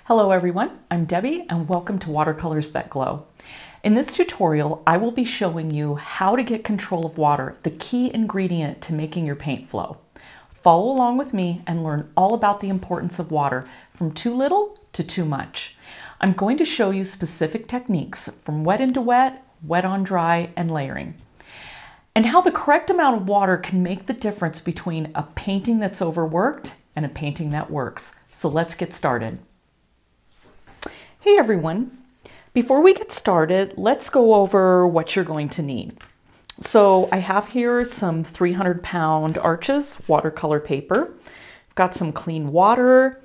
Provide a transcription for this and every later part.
Hello everyone, I'm Debbie and welcome to Watercolors That Glow. In this tutorial, I will be showing you how to get control of water, the key ingredient to making your paint flow. Follow along with me and learn all about the importance of water from too little to too much. I'm going to show you specific techniques from wet into wet, wet on dry, and layering, and how the correct amount of water can make the difference between a painting that's overworked and a painting that works. So let's get started. Hey everyone, before we get started, let's go over what you're going to need. So I have here some 300-pound Arches watercolor paper. I've got some clean water.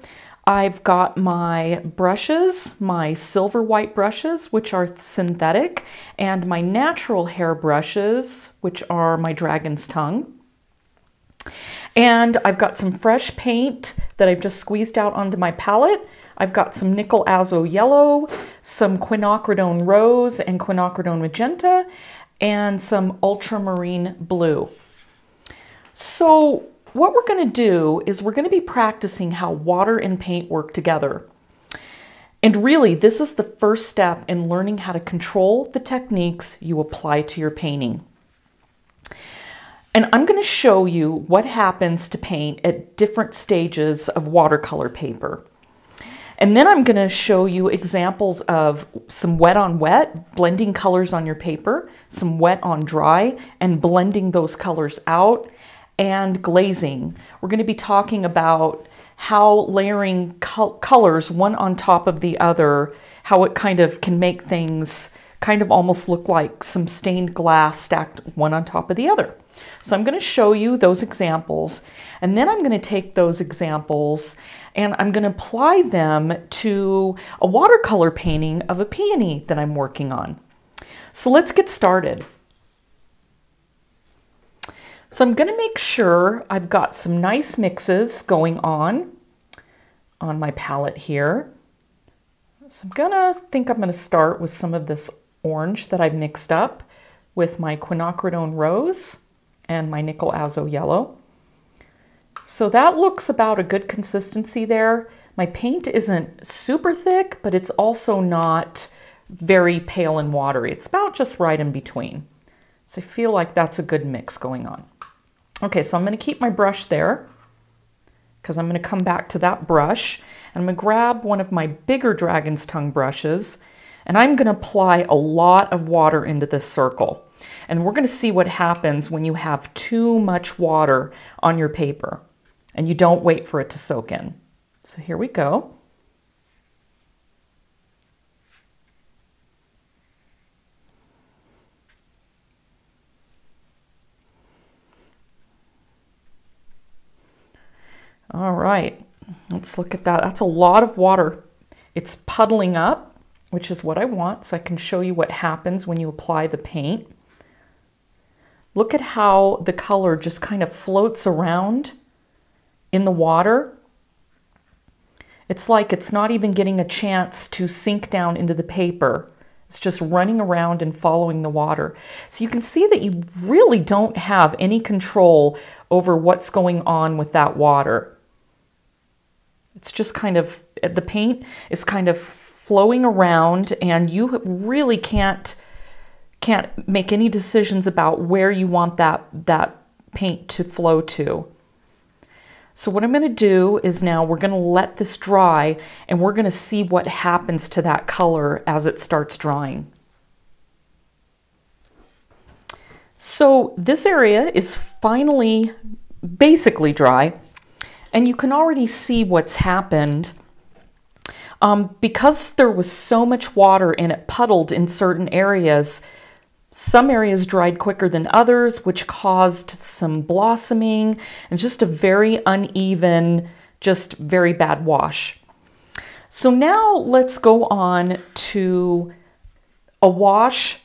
I've got my brushes, my silver white brushes, which are synthetic, and my natural hair brushes, which are my dragon's tongue. And I've got some fresh paint that I've just squeezed out onto my palette. I've got some nickel azo yellow, some quinacridone rose and quinacridone magenta, and some ultramarine blue. So what we're going to do is we're going to be practicing how water and paint work together. And really, this is the first step in learning how to control the techniques you apply to your painting. And I'm going to show you what happens to paint at different stages of watercolor paper. And then I'm going to show you examples of some wet on wet, blending colors on your paper, some wet on dry, and blending those colors out, and glazing. We're going to be talking about how layering colors one on top of the other, how it kind of can make things kind of almost look like some stained glass stacked one on top of the other. So I'm going to show you those examples, and then I'm going to take those examples and I'm going to apply them to a watercolor painting of a peony that I'm working on. So let's get started. So I'm going to make sure I've got some nice mixes going on my palette here. So I'm going to start with some of this orange that I've mixed up with my quinacridone rose and my nickel azo yellow. So that looks about a good consistency there. My paint isn't super thick, but it's also not very pale and watery. It's about just right in between. So I feel like that's a good mix going on. Okay, so I'm going to keep my brush there because I'm going to come back to that brush. And I'm going to grab one of my bigger dragon's tongue brushes, and I'm going to apply a lot of water into this circle. And we're going to see what happens when you have too much water on your paper and you don't wait for it to soak in. So here we go. All right, let's look at that. That's a lot of water. It's puddling up, which is what I want, so I can show you what happens when you apply the paint. Look at how the color just kind of floats around in the water. It's like it's not even getting a chance to sink down into the paper. It's just running around and following the water. So you can see that you really don't have any control over what's going on with that water. It's just kind of, the paint is kind of flowing around, and you really can't make any decisions about where you want that paint to flow to. So what I'm going to do is now we're going to let this dry, and we're going to see what happens to that color as it starts drying. So this area is finally basically dry, and you can already see what's happened. Because there was so much water and it puddled in certain areas, some areas dried quicker than others, which caused some blossoming and just a very uneven, just very bad wash. So now let's go on to a wash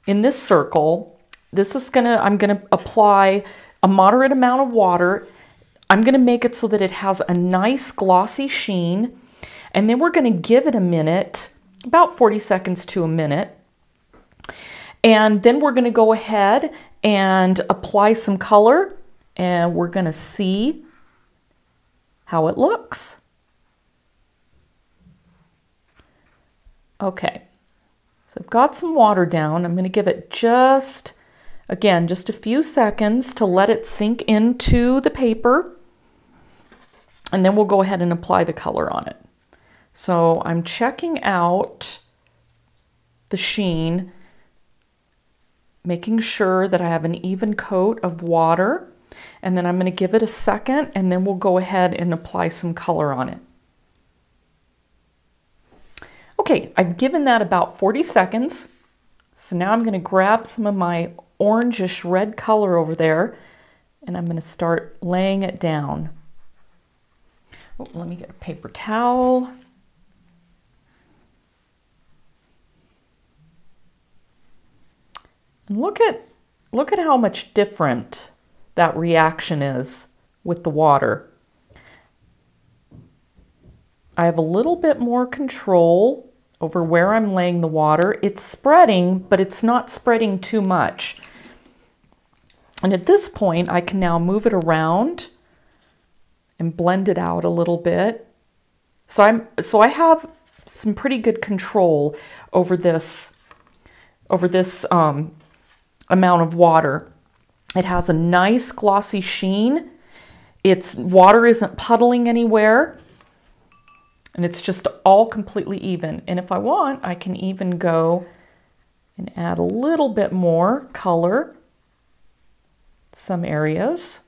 in this circle. I'm gonna apply a moderate amount of water. I'm gonna make it so that it has a nice glossy sheen, and then we're gonna give it a minute, about 40 seconds to a minute. And then we're going to go ahead and apply some color, and we're going to see how it looks. Okay, so I've got some water down. I'm going to give it just a few seconds to let it sink into the paper, and then we'll go ahead and apply the color on it. So I'm checking out the sheen, making sure that I have an even coat of water, and then I'm going to give it a second, and then we'll go ahead and apply some color on it. Okay, I've given that about 40 seconds. So now I'm going to grab some of my orangish red color over there, and I'm going to start laying it down. Oh, let me get a paper towel. And look at how much different that reaction is with the water. I have a little bit more control over where I'm laying the water. It's spreading, but it's not spreading too much. And at this point, I can now move it around and blend it out a little bit. So I have some pretty good control over this amount of water. It has a nice glossy sheen. Its water isn't puddling anywhere. And it's just all completely even. And if I want, I can even go and add a little bit more color, some areas.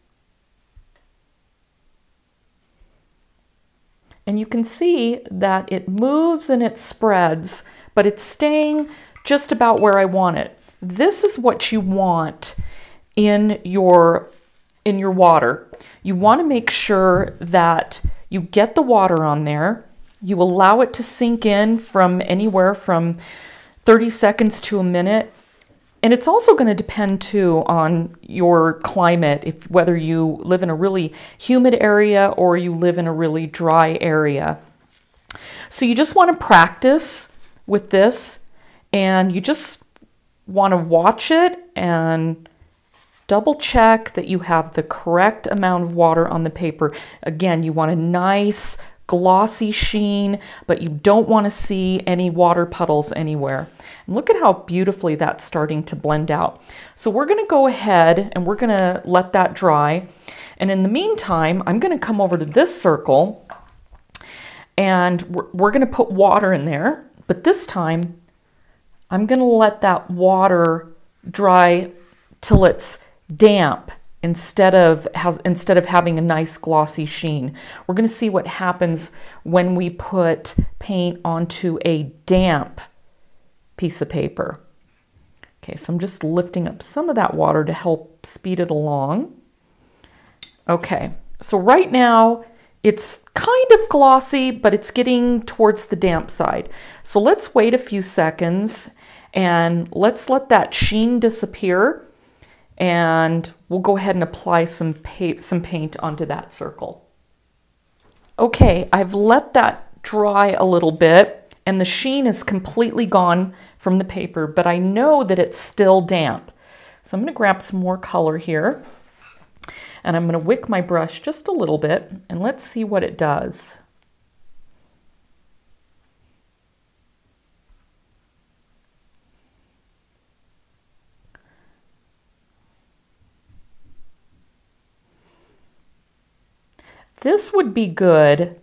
And you can see that it moves and it spreads, but it's staying just about where I want it. This is what you want in your water. You want to make sure that you get the water on there. You allow it to sink in from anywhere from 30 seconds to a minute. And it's also going to depend too on your climate, whether you live in a really humid area or you live in a really dry area. So you just want to practice with this, and you just want to watch it and double check that you have the correct amount of water on the paper. Again, you want a nice glossy sheen, but you don't want to see any water puddles anywhere. And look at how beautifully that's starting to blend out. So we're going to go ahead and we're going to let that dry. And in the meantime, I'm going to come over to this circle, and we're going to put water in there. But this time, I'm going to let that water dry till it's damp instead of having a nice glossy sheen. We're going to see what happens when we put paint onto a damp piece of paper. Okay, so I'm just lifting up some of that water to help speed it along. Okay, so right now it's kind of glossy, but it's getting towards the damp side. So let's wait a few seconds and let's let that sheen disappear, and we'll go ahead and apply some paint onto that circle. Okay, I've let that dry a little bit, and the sheen is completely gone from the paper, but I know that it's still damp. So I'm going to grab some more color here, and I'm going to wick my brush just a little bit, and let's see what it does. This would be good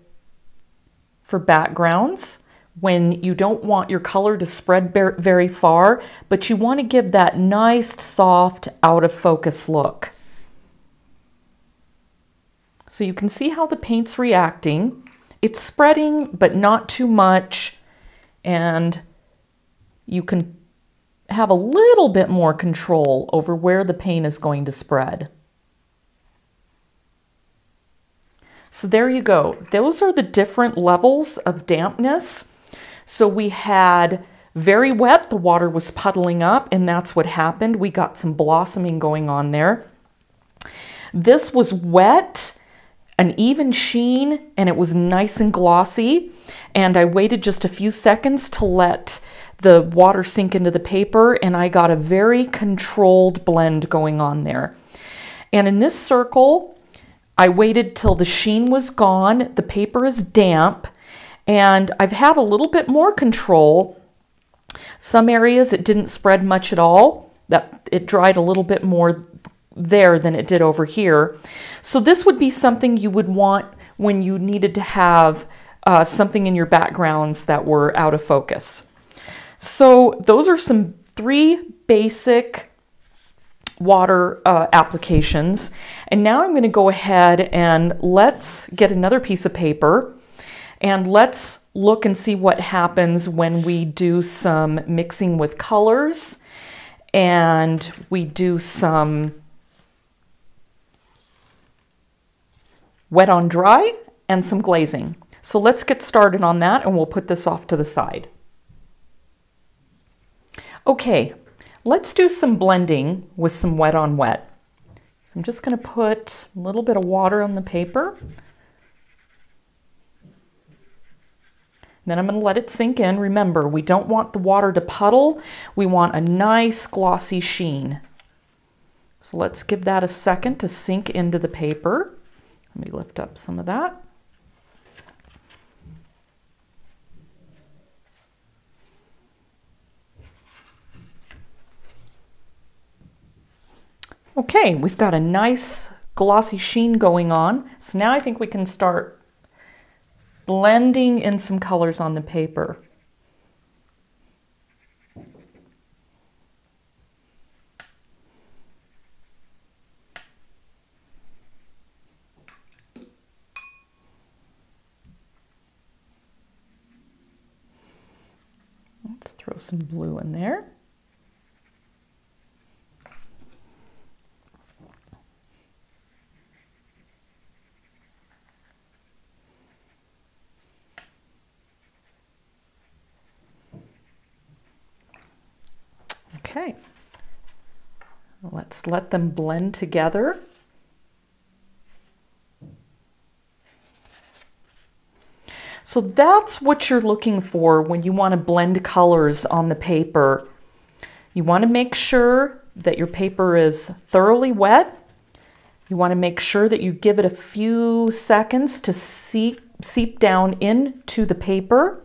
for backgrounds when you don't want your color to spread very far, but you want to give that nice, soft, out of focus look. So you can see how the paint's reacting. It's spreading, but not too much, and you can have a little bit more control over where the paint is going to spread. So there you go. Those are the different levels of dampness. So we had very wet, the water was puddling up, and that's what happened. We got some blossoming going on there. This was wet, an even sheen, and it was nice and glossy. And I waited just a few seconds to let the water sink into the paper, and I got a very controlled blend going on there. And in this circle, I waited till the sheen was gone, the paper is damp, and I've had a little bit more control Some areas it didn't spread much at all. That it dried a little bit more there than it did over here. So this would be something you would want when you needed to have something in your backgrounds that were out of focus. So those are some 3 basic water applications. And now I'm going to go ahead and let's get another piece of paper and let's look and see what happens when we do some mixing with colors and we do some wet on dry and some glazing. So let's get started on that and we'll put this off to the side. Okay, let's do some blending with some wet on wet. So I'm just going to put a little bit of water on the paper. Then I'm going to let it sink in. Remember, we don't want the water to puddle. We want a nice glossy sheen. So let's give that a second to sink into the paper. Let me lift up some of that. Okay, we've got a nice glossy sheen going on. So now I think we can start blending in some colors on the paper. Let's throw some blue in there. Okay, let's let them blend together. So that's what you're looking for when you want to blend colors on the paper. You want to make sure that your paper is thoroughly wet. You want to make sure that you give it a few seconds to seep down into the paper.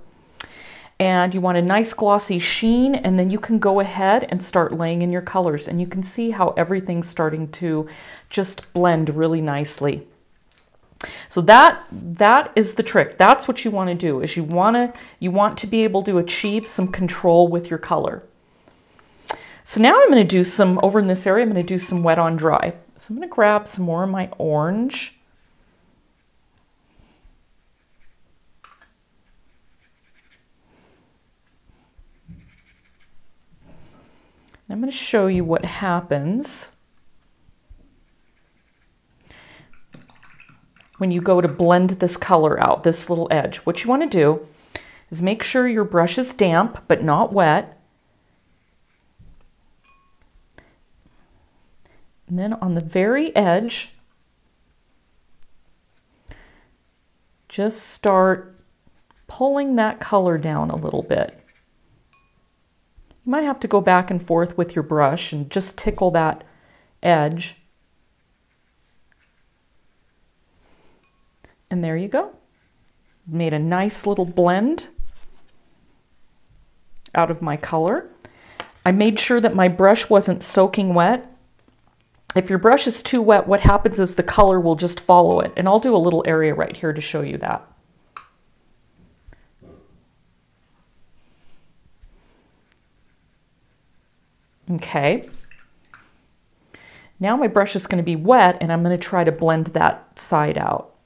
And you want a nice glossy sheen, and then you can go ahead and start laying in your colors, and you can see how everything's starting to just blend really nicely. So that is the trick. That's what you want to do, is you want to be able to achieve some control with your color. So now I'm going to do some, over in this area, I'm going to do some wet on dry. So I'm going to grab some more of my orange. I'm going to show you what happens when you go to blend this color out, this little edge. What you want to do is make sure your brush is damp but not wet. And then on the very edge, just start pulling that color down a little bit. You might have to go back and forth with your brush and just tickle that edge. And there you go. Made a nice little blend out of my color. I made sure that my brush wasn't soaking wet. If your brush is too wet, what happens is the color will just follow it. And I'll do a little area right here to show you that. Okay, now my brush is going to be wet and I'm going to try to blend that side out.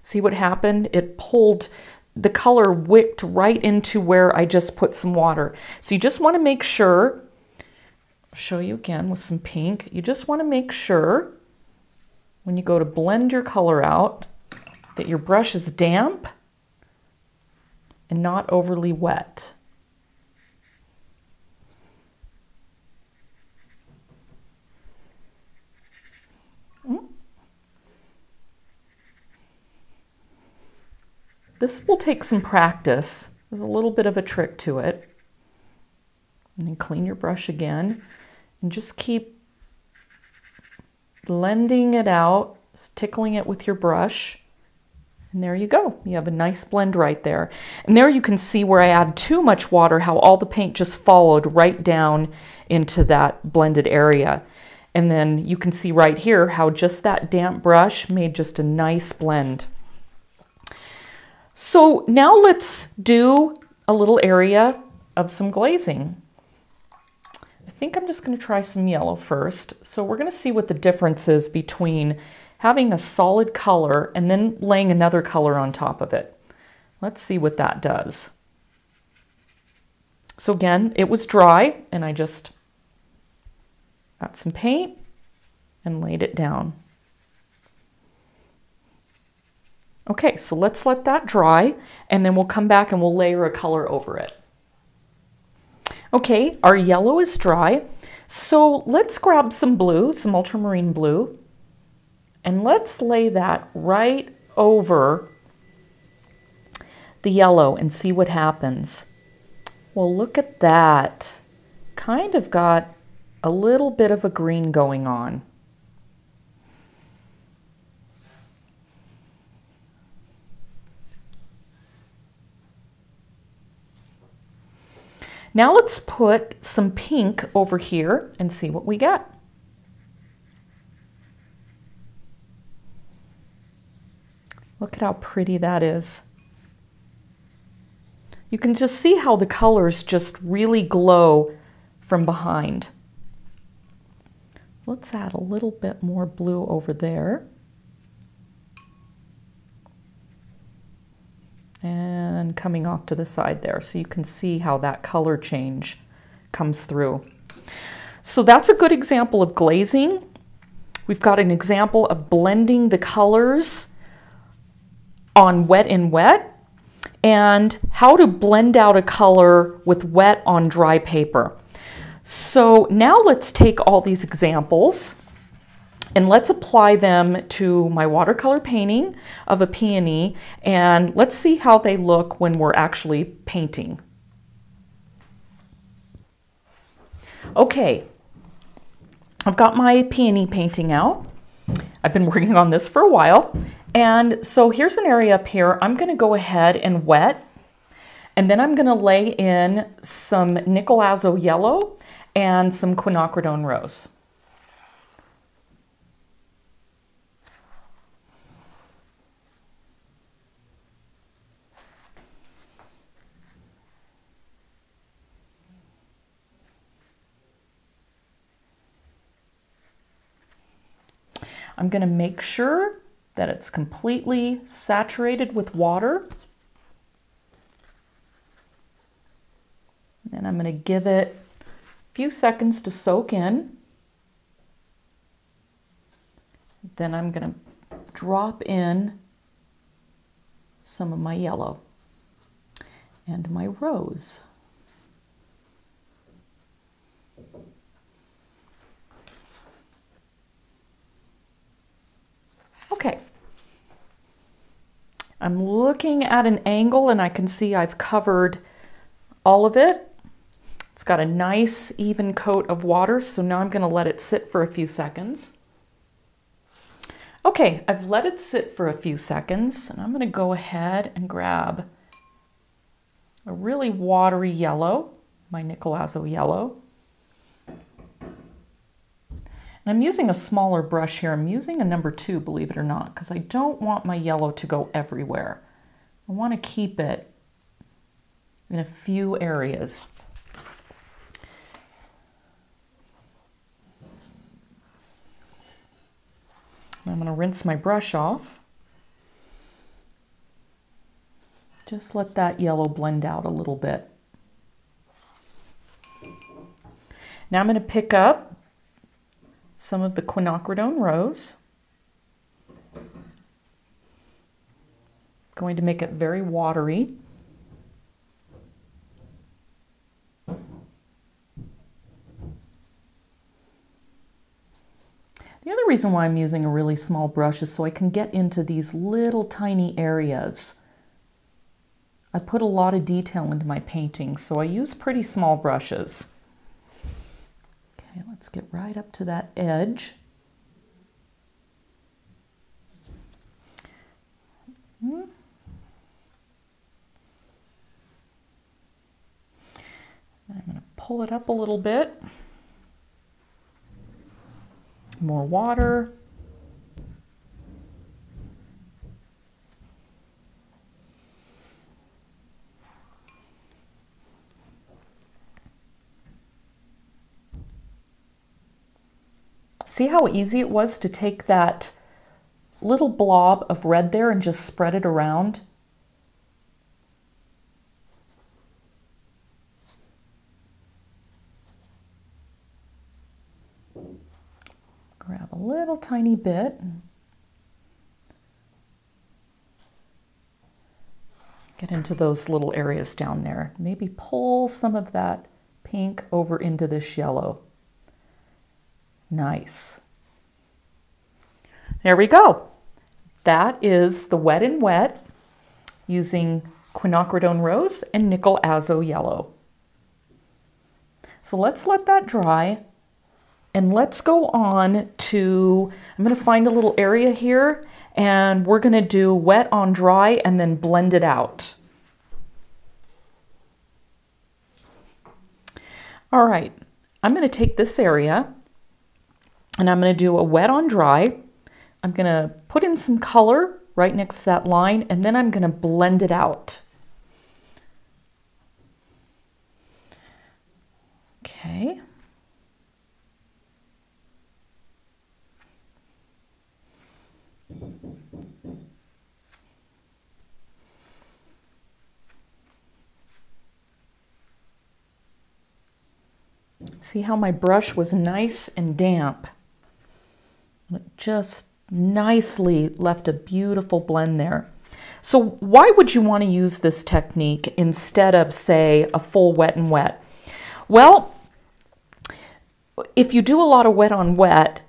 See what happened? It pulled, the color wicked right into where I just put some water. So you just want to make sure, I'll show you again with some pink, you just want to make sure when you go to blend your color out that your brush is damp and not overly wet. This will take some practice. There's a little bit of a trick to it. And then clean your brush again and just keep blending it out, tickling it with your brush. And there you go. You have a nice blend right there. And there you can see where I add too much water, how all the paint just followed right down into that blended area. And then you can see right here how just that damp brush made just a nice blend. So now let's do a little area of some glazing. I think I'm just going to try some yellow first. So we're going to see what the difference is between having a solid color and then laying another color on top of it. Let's see what that does. So again, it was dry and I just got some paint and laid it down. Okay, so let's let that dry and then we'll come back and we'll layer a color over it. Okay, our yellow is dry. So let's grab some blue, some ultramarine blue, and let's lay that right over the yellow and see what happens. Well, look at that. Kind of got a little bit of a green going on. Now let's put some pink over here and see what we get. Look at how pretty that is. You can just see how the colors just really glow from behind. Let's add a little bit more blue over there. And coming off to the side there, so you can see how that color change comes through. So that's a good example of glazing. We've got an example of blending the colors on Wetinwet, and how to blend out a color with wet on dry paper. So now let's take all these examples and let's apply them to my watercolor painting of a peony, and let's see how they look when we're actually painting. Okay, I've got my peony painting out. I've been working on this for a while. And so here's an area up here. I'm going to go ahead and wet, and then I'm going to lay in some nickel azo yellow and some quinacridone rose. I'm going to make sure that it's completely saturated with water. And I'm going to give it a few seconds to soak in. Then I'm going to drop in some of my yellow and my rose. Okay. I'm looking at an angle and I can see I've covered all of it. It's got a nice even coat of water, so now I'm going to let it sit for a few seconds. Okay, I've let it sit for a few seconds, and I'm going to go ahead and grab a really watery yellow, my nickel azo yellow. And I'm using a smaller brush here. I'm using a number 2, believe it or not, because I don't want my yellow to go everywhere. I want to keep it in a few areas. I'm going to rinse my brush off. Just let that yellow blend out a little bit. Now I'm going to pick up some of the quinacridone rose. Going to make it very watery. The other reason why I'm using a really small brush is so I can get into these little tiny areas. I put a lot of detail into my paintings, so I use pretty small brushes. Okay, let's get right up to that edge. pull it up a little bit. More water. See how easy it was to take that little blob of red there and just spread it around? Grab a little tiny bit. Get into those little areas down there. Maybe pull some of that pink over into this yellow. Nice. There we go. That is the Wetinwet using quinacridone rose and nickel azo yellow. So let's let that dry and let's go on to, I'm going to find a little area here and we're going to do wet on dry and then blend it out. All right, I'm going to take this area and I'm going to do a wet on dry. I'm going to put in some color right next to that line and then I'm going to blend it out. Okay. See how my brush was nice and damp? It just nicely left a beautiful blend there. So why would you want to use this technique instead of, say, a full wet and wet? Well, if you do a lot of wet on wet,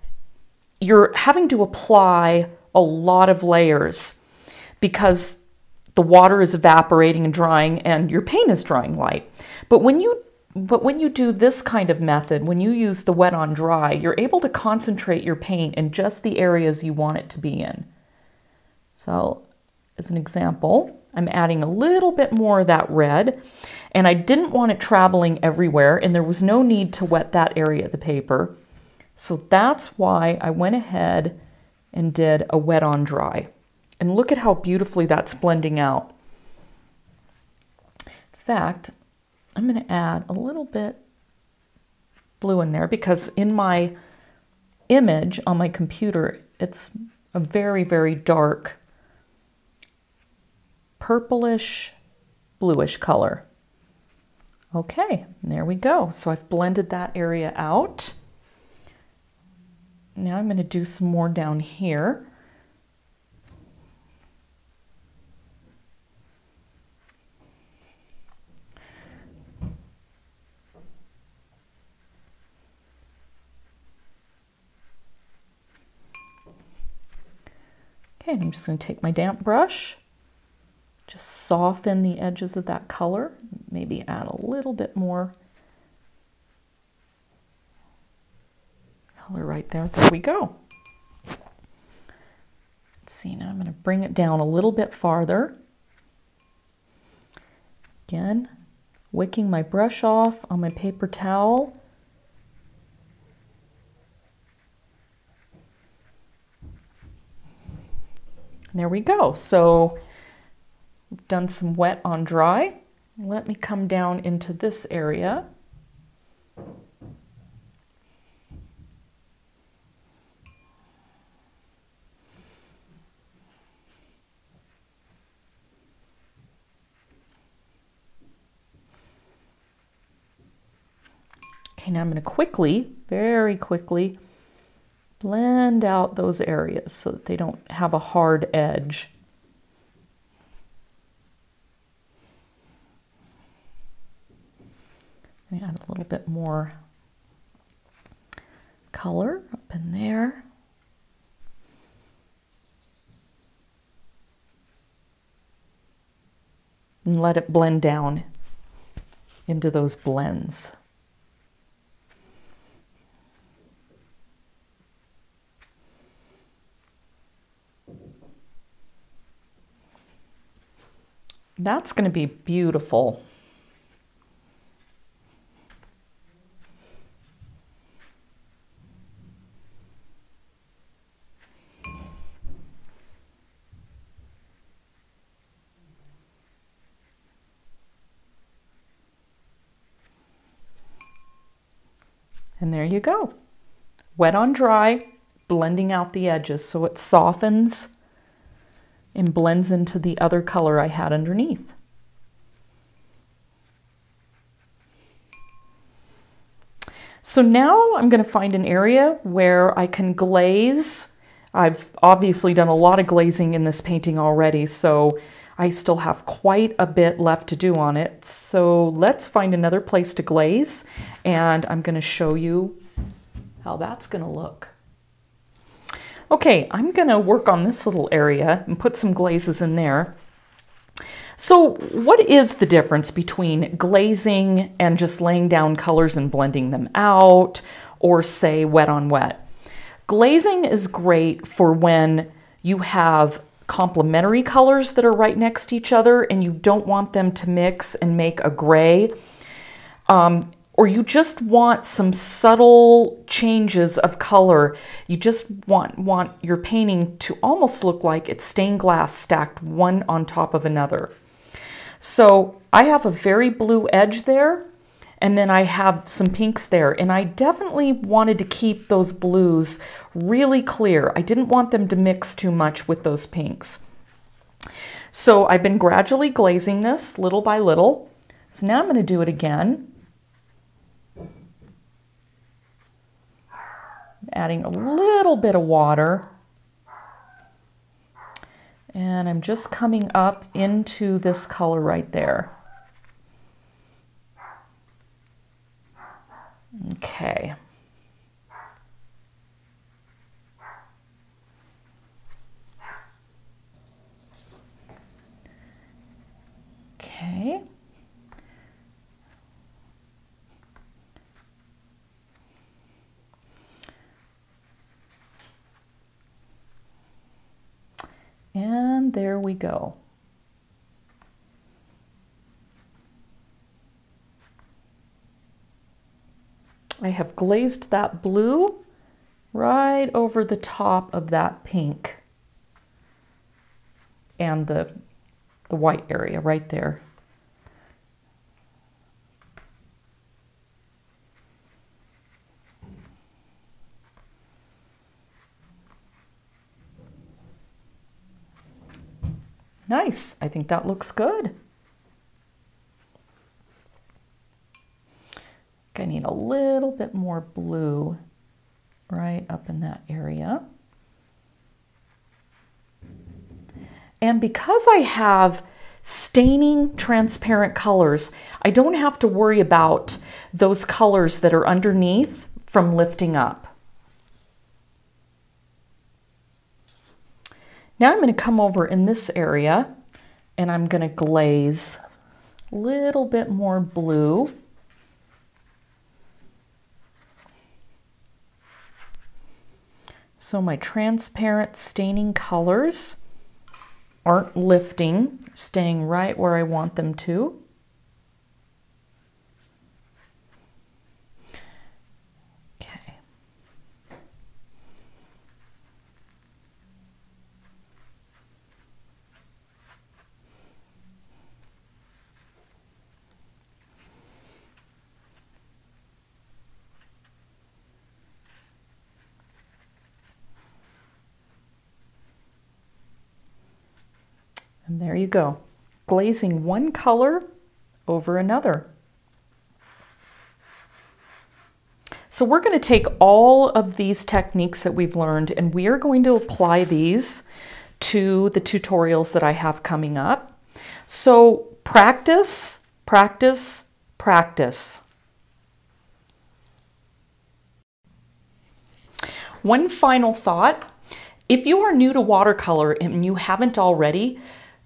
you're having to apply a lot of layers because the water is evaporating and drying and your paint is drying light. But when you do this kind of method, when you use the wet on dry, you're able to concentrate your paint in just the areas you want it to be in. So as an example, I'm adding a little bit more of that red, and I didn't want it traveling everywhere, and there was no need to wet that area of the paper. So that's why I went ahead and did a wet on dry. And look at how beautifully that's blending out. In fact, I'm going to add a little bit blue in there because in my image on my computer, it's a very, very dark purplish, bluish color. Okay, there we go. So I've blended that area out. Now I'm going to do some more down here. Okay, and I'm just going to take my damp brush, just soften the edges of that color, maybe add a little bit more color right there. There we go. Let's see, now I'm going to bring it down a little bit farther. Again, wicking my brush off on my paper towel. There we go. So we've done some wet on dry. Let me come down into this area. Okay, now I'm going to quickly, very quickly, blend out those areas so that they don't have a hard edge. Add a little bit more color up in there. And let it blend down into those blends. That's going to be beautiful. And there you go. Wet on dry, blending out the edges so it softens and blends into the other color I had underneath. So now I'm going to find an area where I can glaze. I've obviously done a lot of glazing in this painting already, so I still have quite a bit left to do on it. So let's find another place to glaze, and I'm going to show you how that's going to look. Okay, I'm going to work on this little area and put some glazes in there. So what is the difference between glazing and just laying down colors and blending them out, or say wet on wet? Glazing is great for when you have complementary colors that are right next to each other and you don't want them to mix and make a gray, or you just want some subtle changes of color. You just want your painting to almost look like it's stained glass stacked one on top of another. So I have a very blue edge there, and then I have some pinks there, and I definitely wanted to keep those blues really clear. I didn't want them to mix too much with those pinks. So I've been gradually glazing this little by little. So now I'm going to do it again. Adding a little bit of water. And I'm just coming up into this color right there. Okay. Okay. And there we go. I have glazed that blue right over the top of that pink and the white area right there. Nice. I think that looks good. I need a little bit more blue right up in that area. And because I have staining transparent colors, I don't have to worry about those colors that are underneath from lifting up. Now I'm going to come over in this area and I'm going to glaze a little bit more blue. So my transparent staining colors aren't lifting, staying right where I want them to. Okay. And there you go, glazing one color over another. So we're going to take all of these techniques that we've learned and we are going to apply these to the tutorials that I have coming up. So practice, practice, practice. One final thought, if you are new to watercolor and you haven't already,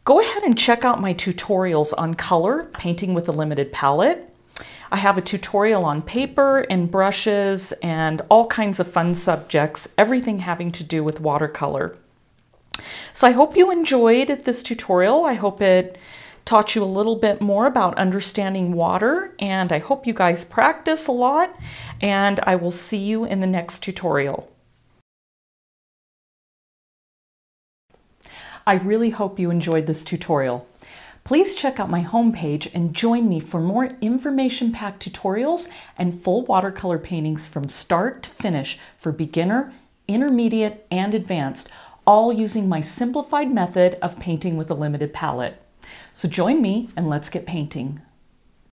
go ahead and check out my tutorials on color, painting with a limited palette. I have a tutorial on paper and brushes and all kinds of fun subjects, everything having to do with watercolor. So I hope you enjoyed this tutorial. I hope it taught you a little bit more about understanding water, and I hope you guys practice a lot, and I will see you in the next tutorial. I really hope you enjoyed this tutorial. Please check out my homepage and join me for more information-packed tutorials and full watercolor paintings from start to finish for beginner, intermediate, and advanced, all using my simplified method of painting with a limited palette. So join me and let's get painting.